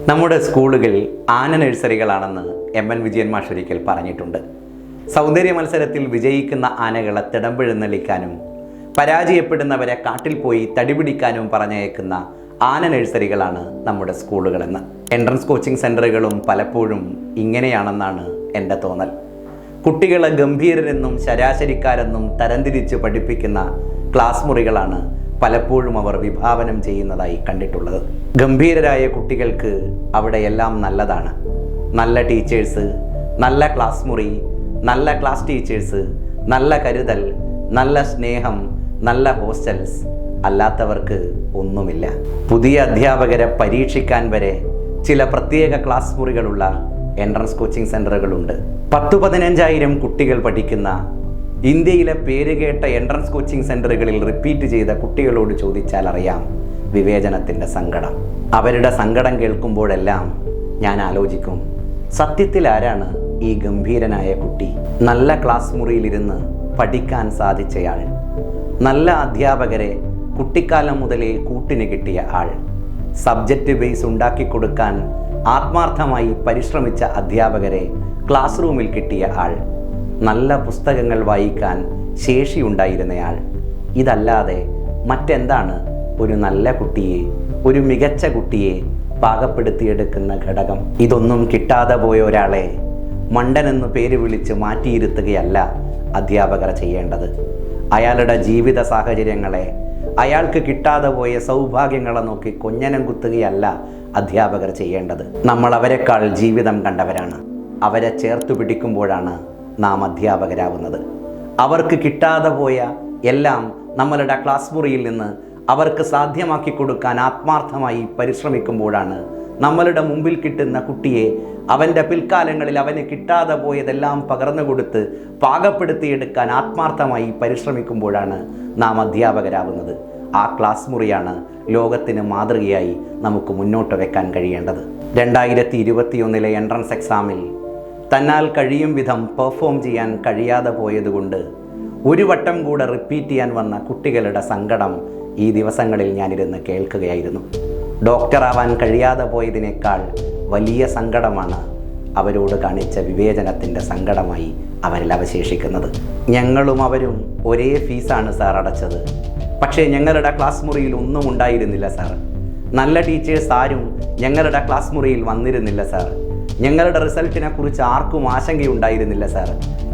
നമ്മുടെ സ്കൂളുകൾ ആന നഴ്സറികളാണെന്ന് എം.എൻ. വിജയൻ മാഷ് ഒരിക്കൽ പറഞ്ഞിട്ടുണ്ട്. സൗന്ദര്യ മത്സരത്തിൽ വിജയിക്കുന്ന ആനകളെ തിടമ്പെഴുന്നള്ളിക്കാനും പരാജയപ്പെടുന്നവരെ കാട്ടിൽ പോയി തടിപിടിക്കാനും പറഞ്ഞയക്കുന്ന ആന നഴ്സറികളാണ് നമ്മുടെ സ്കൂളുകളെന്ന്. എൻട്രൻസ് കോച്ചിങ് സെൻ്ററുകളും പലപ്പോഴും ഇങ്ങനെയാണെന്നാണ് എൻ്റെ തോന്നൽ. കുട്ടികളെ ഗംഭീരരെന്നും ശരാശരിക്കാരെന്നും തരംതിരിച്ച് പഠിപ്പിക്കുന്ന ക്ലാസ് മുറികളാണ് പലപ്പോഴും അവർ വിഭാവനം ചെയ്യുന്നതായി കണ്ടിട്ടുള്ളത്. ഗംഭീരരായ കുട്ടികൾക്ക് അവിടെയെല്ലാം നല്ലതാണ്. നല്ല ടീച്ചേഴ്സ്, നല്ല ക്ലാസ് മുറി, നല്ല ക്ലാസ് ടീച്ചേഴ്സ്, നല്ല കരുതൽ, നല്ല സ്നേഹം, നല്ല ഹോസ്റ്റൽസ്. അല്ലാത്തവർക്ക് ഒന്നുമില്ല. പുതിയ അധ്യാപകരെ പരീക്ഷിക്കാൻ വരെ ചില പ്രത്യേക ക്ലാസ് മുറികളുള്ള എൻട്രൻസ് കോച്ചിങ് സെൻ്ററുകളുണ്ട്. 10-15,000 കുട്ടികൾ പഠിക്കുന്ന ഇന്ത്യയിലെ പേരുകേട്ട എൻട്രൻസ് കോച്ചിങ് സെൻ്ററുകളിൽ റിപ്പീറ്റ് ചെയ്ത കുട്ടികളോട് ചോദിച്ചാൽ അറിയാം വിവേചനത്തിൻ്റെ സങ്കടം. അവരുടെ സങ്കടം കേൾക്കുമ്പോഴെല്ലാം ഞാൻ ആലോചിക്കും, സത്യത്തിൽ ആരാണ് ഈ ഗംഭീരനായ കുട്ടി? നല്ല ക്ലാസ് മുറിയിലിരുന്ന് പഠിക്കാൻ സാധിച്ചയാൾ, നല്ല അധ്യാപകരെ കുട്ടിക്കാലം മുതലേ കൂട്ടിന് കിട്ടിയ ആൾ, സബ്ജക്റ്റ് ബേസ് ഉണ്ടാക്കിക്കൊടുക്കാൻ ആത്മാർത്ഥമായി പരിശ്രമിച്ച അധ്യാപകരെ ക്ലാസ് റൂമിൽ കിട്ടിയ ആൾ, നല്ല പുസ്തകങ്ങൾ വായിക്കാൻ ശേഷിയുണ്ടായിരുന്നയാൾ. ഇതല്ലാതെ മറ്റെന്താണ് ഒരു നല്ല കുട്ടിയെ, ഒരു മികച്ച കുട്ടിയെ പാകപ്പെടുത്തിയെടുക്കുന്ന ഘടകം? ഇതൊന്നും കിട്ടാതെ പോയ ഒരാളെ മണ്ടനെന്ന് പേര് വിളിച്ച് മാറ്റിയിരുത്തുകയല്ല അധ്യാപകർ ചെയ്യേണ്ടത്. അയാളുടെ ജീവിത സാഹചര്യങ്ങളെ, അയാൾക്ക് കിട്ടാതെ പോയ സൗഭാഗ്യങ്ങളെ നോക്കി കൊഞ്ഞനം കുത്തുകയല്ല അധ്യാപകർ ചെയ്യേണ്ടത്. നമ്മൾ അവരെക്കാൾ ജീവിതം കണ്ടവരാണ്. അവരെ ചേർത്ത് പിടിക്കുമ്പോഴാണ് നാം അധ്യാപകരാവുന്നത്. അവർക്ക് കിട്ടാതെ പോയ എല്ലാം നമ്മളുടെ ക്ലാസ് മുറിയിൽ നിന്ന് അവർക്ക് സാധ്യമാക്കി കൊടുക്കാൻ ആത്മാർത്ഥമായി പരിശ്രമിക്കുമ്പോഴാണ് നമ്മളുടെ മുമ്പിൽ കിട്ടുന്ന കുട്ടിയെ അവൻ്റെ പിൽക്കാലങ്ങളിൽ അവന് കിട്ടാതെ പോയതെല്ലാം പകർന്നു കൊടുത്ത് പാകപ്പെടുത്തിയെടുക്കാൻ ആത്മാർത്ഥമായി പരിശ്രമിക്കുമ്പോഴാണ് നാം അധ്യാപകരാവുന്നത്. ആ ക്ലാസ് മുറിയാണ് ലോകത്തിന് മാതൃകയായി നമുക്ക് മുന്നോട്ട് വെക്കാൻ കഴിയേണ്ടത്. 2021 എൻട്രൻസ് എക്സാമിൽ തന്നാൽ കഴിയും വിധം പെർഫോം ചെയ്യാൻ കഴിയാതെ പോയതുകൊണ്ട് ഒരു വട്ടം കൂടെ റിപ്പീറ്റ് ചെയ്യാൻ വന്ന കുട്ടികളുടെ സങ്കടം ഈ ദിവസങ്ങളിൽ ഞാനിരുന്ന് കേൾക്കുകയായിരുന്നു. ഡോക്ടറാവാൻ കഴിയാതെ പോയതിനേക്കാൾ വലിയ സങ്കടമാണ് അവരോട് കാണിച്ച വിവേചനത്തിൻ്റെ സങ്കടമായി അവരിൽ അവശേഷിക്കുന്നത്. ഞങ്ങളും അവരും ഒരേ ഫീസാണ് സാർ അടച്ചത്, പക്ഷേ ഞങ്ങളുടെ ക്ലാസ് മുറിയിൽ ഒന്നും ഉണ്ടായിരുന്നില്ല സാർ. നല്ല ടീച്ചേഴ്സ് ആരും ഞങ്ങളുടെ ക്ലാസ് മുറിയിൽ വന്നിരുന്നില്ല സാർ. ഞങ്ങളുടെ റിസൾട്ടിനെ കുറിച്ച് ആർക്കും ആശങ്കയുണ്ടായിരുന്നില്ല സാർ.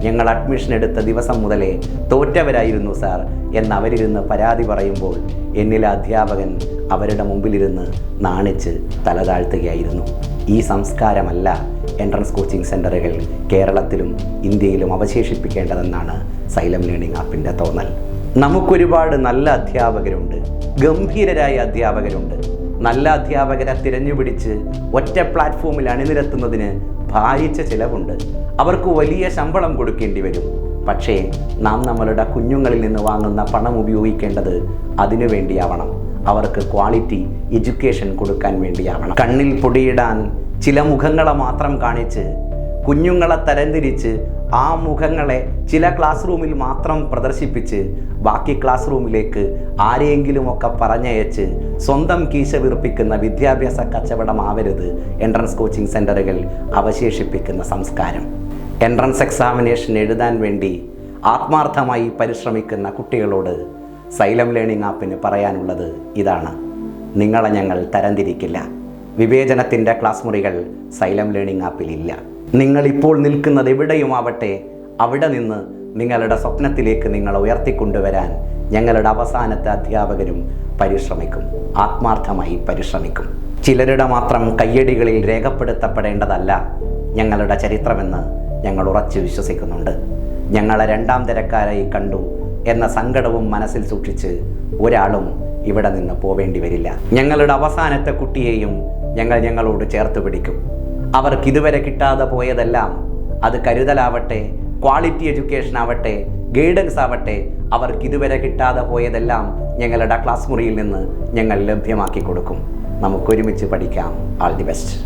ഞങ്ങൾ അഡ്മിഷൻ എടുത്ത ദിവസം മുതലേ തോറ്റവരായിരുന്നു സാർ എന്നവരിരുന്ന് പരാതി പറയുമ്പോൾ എന്നിലെ അധ്യാപകൻ അവരുടെ മുമ്പിലിരുന്ന് നാണിച്ച് തലതാഴ്ത്തുകയായിരുന്നു. ഈ സംസ്കാരമല്ല എൻട്രൻസ് കോച്ചിങ് സെൻ്ററുകൾ കേരളത്തിലും ഇന്ത്യയിലും അവശേഷിപ്പിക്കേണ്ടതെന്നാണ് സൈലം ലേണിംഗ് ആപ്പിൻ്റെ തോന്നൽ. നമുക്കൊരുപാട് നല്ല അധ്യാപകരുണ്ട്, ഗംഭീരരായ അധ്യാപകരുണ്ട്. നല്ല അധ്യാപകരെ തിരഞ്ഞുപിടിച്ച് ഒറ്റ പ്ലാറ്റ്ഫോമിൽ അണിനിരത്തുന്നതിന് ഭാരിച്ച ചിലവുണ്ട്. അവർക്ക് വലിയ ശമ്പളം കൊടുക്കേണ്ടി വരും. പക്ഷേ നാം നമ്മളുടെ കുഞ്ഞുങ്ങളിൽ നിന്ന് വാങ്ങുന്ന പണം ഉപയോഗിക്കേണ്ടത് അതിനു വേണ്ടിയാവണം. അവർക്ക് ക്വാളിറ്റി എഡ്യൂക്കേഷൻ കൊടുക്കാൻ വേണ്ടിയാവണം. കണ്ണിൽ പൊടിയിടാൻ ചില മുഖങ്ങളെ മാത്രം കാണിച്ച് കുഞ്ഞുങ്ങളെ തരംതിരിച്ച് ആ മുഖങ്ങളെ ചില ക്ലാസ് റൂമിൽ മാത്രം പ്രദർശിപ്പിച്ച് ബാക്കി ക്ലാസ് റൂമിലേക്ക് ആരെയെങ്കിലുമൊക്കെ പറഞ്ഞയച്ച് സ്വന്തം കീശ വീർപ്പിക്കുന്ന വിദ്യാഭ്യാസ കച്ചവടമാവരുത് എൻട്രൻസ് കോച്ചിങ് സെൻ്ററുകൾ അവശേഷിപ്പിക്കുന്ന സംസ്കാരം. എൻട്രൻസ് എക്സാമിനേഷൻ എഴുതാൻ വേണ്ടി ആത്മാർത്ഥമായി പരിശ്രമിക്കുന്ന കുട്ടികളോട് സൈലം ലേണിംഗ് ആപ്പിന് പറയാനുള്ളത് ഇതാണ്: നിങ്ങളെ ഞങ്ങൾ തരംതിരിക്കില്ല. വിവേചനത്തിൻ്റെ ക്ലാസ് മുറികൾ സൈലം ലേണിംഗ് ആപ്പിലില്ല. നിങ്ങളിപ്പോൾ നിൽക്കുന്നത് എവിടെയുമാവട്ടെ, അവിടെ നിന്ന് നിങ്ങളുടെ സ്വപ്നത്തിലേക്ക് നിങ്ങളെ ഉയർത്തിക്കൊണ്ടുവരാൻ ഞങ്ങളുടെ അവസാനത്തെ അധ്യാപകരും പരിശ്രമിക്കും, ആത്മാർത്ഥമായി പരിശ്രമിക്കും. ചിലരുടെ മാത്രം കയ്യടികളിൽ രേഖപ്പെടുത്തപ്പെടേണ്ടതല്ല ഞങ്ങളുടെ ചരിത്രമെന്ന് ഞങ്ങൾ ഉറച്ചു വിശ്വസിക്കുന്നുണ്ട്. ഞങ്ങളെ രണ്ടാം തരക്കാരായി കണ്ടു എന്ന സങ്കടവും മനസ്സിൽ സൂക്ഷിച്ച് ഒരാളും ഇവിടെ നിന്ന് പോവേണ്ടി വരില്ല. ഞങ്ങളുടെ അവസാനത്തെ കുട്ടിയെയും ഞങ്ങളോട് ചേർത്ത് പിടിക്കും. അവർക്കിതുവരെ കിട്ടാതെ പോയതെല്ലാം, അത് കരുതലാവട്ടെ, ക്വാളിറ്റി എഡ്യൂക്കേഷൻ ആവട്ടെ, ഗൈഡൻസ് ആവട്ടെ, അവർക്കിതുവരെ കിട്ടാതെ പോയതെല്ലാം ഞങ്ങളുടെ ക്ലാസ് മുറിയിൽ നിന്ന് ഞങ്ങൾ ലഭ്യമാക്കി കൊടുക്കും. നമുക്കൊരുമിച്ച് പഠിക്കാം. All the best.